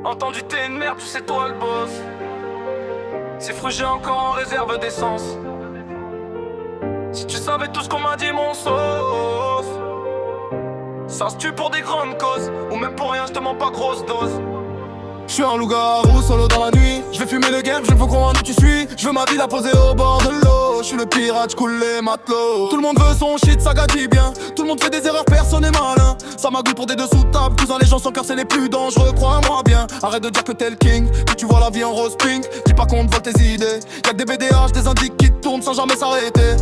Entendu t'es une merde, tu sais toi le boss. C'est frugé encore en réserve d'essence. Si tu savais tout ce qu'on m'a dit mon sauce. Ça se tue pour des grandes causes. Ou même pour rien, je te mens pas grosse dose. Je suis un loup-garou solo dans la nuit. Je vais fumer le game, je veux qu'on où tu suis. Je veux ma vie la poser au bord de l'eau. Je suis le pirate, je coule les matelots. Tout le monde veut son shit, ça gadit bien. Tout le monde fait des erreurs, personne n'est malin. Ça magouille pour des dessous de table. Cousin, les gens sans cœur, c'est les plus dangereux, crois-moi bien. Arrête de dire que t'es le king, que tu vois la vie en rose pink. Dis pas qu'on te vole tes idées. Y'a que des BDH, des indices qui tournent sans jamais s'arrêter.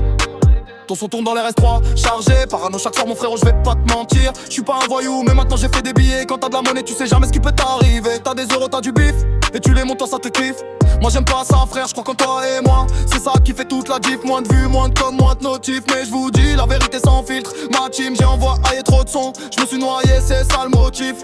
Ton son tourne dans les RS3, chargé, parano chaque soir mon frérot, je vais pas te mentir. Je suis pas un voyou, mais maintenant j'ai fait des billets. Quand t'as de la monnaie, tu sais jamais ce qui peut t'arriver. T'as des euros, t'as du bif, et tu les montes, toi ça te kiffe. Moi j'aime pas ça frère, je crois qu'en toi et moi c'est ça qui fait toute la diff. Moins de vues, moins de com, moins de notifs. Mais je vous dis la vérité sans filtre. Ma team, j'ai envoyé trop de sons. Je me suis noyé, c'est ça le motif.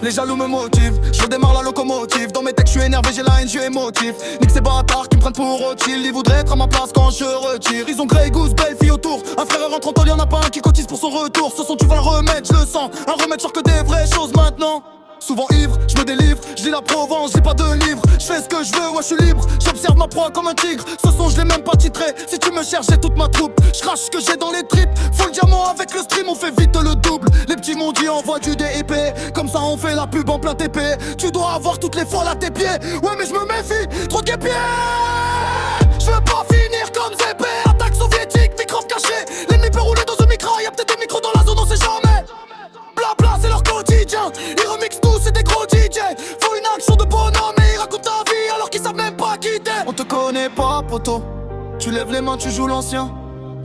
Les jaloux me motivent, je redémarre la locomotive. Dans mes textes je suis énervé, j'ai la haine, je suis émotif. Nique ces bâtards qui me prennent pour Rothschild. Ils voudraient être à ma place quand je retire. Ils ont Grey Goose, belle fille autour. Un frère rentre en tôle, y'en a pas un qui cotise pour son retour. Ce son tu vas le remettre, je le sens. Un remède sur que des vraies choses maintenant. Souvent ivre, je me délivre, je lis la Provence, j'ai pas de livre. Je fais ce que je veux, ouais je suis libre. J'observe ma proie comme un tigre. Ce son je l'ai même pas titré. Si tu me cherches j'ai toute ma troupe. Je crache ce que j'ai dans les tripes. Faut le diamant avec le stream, on fait vite le double. Les petits m'ont dit envoie du DIP. Comme ça on fait la pub en plein TP. Tu dois avoir toutes les folles à tes pieds. Ouais mais je me méfie, trop de guépiers. Je veux pas finir comme ZP. Attaque soviétique, microbe caché. L'ennemi peut rouler dans un micro. Y'a peut-être des micros dans la zone, on sait jamais. Blabla c'est leur quotidien. Ils remixent tous, c'est des gros DJ. Faut une action de bonhomme et ils racontent ta vie alors qu'ils savent même pas qui t'es. On te connaît pas poto. Tu lèves les mains, tu joues l'ancien.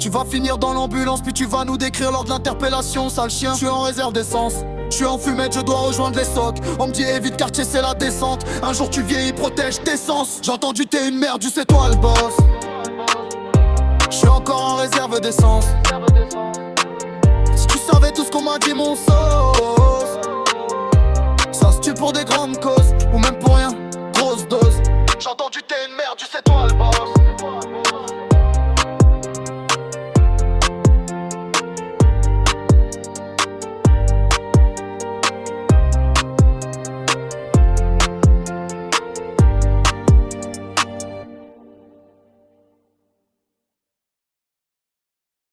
Tu vas finir dans l'ambulance puis tu vas nous décrire lors de l'interpellation, sale chien. Je suis en réserve d'essence, je suis en fumette, je dois rejoindre les socs. On me dit évite quartier c'est la descente. Un jour tu vieillis, protège tes sens. J'ai entendu t'es une merde, tu sais toi le boss. Je suis encore en réserve d'essence. Si tu savais tout ce qu'on m'a dit mon sauce. Ça se tue pour des grandes causes.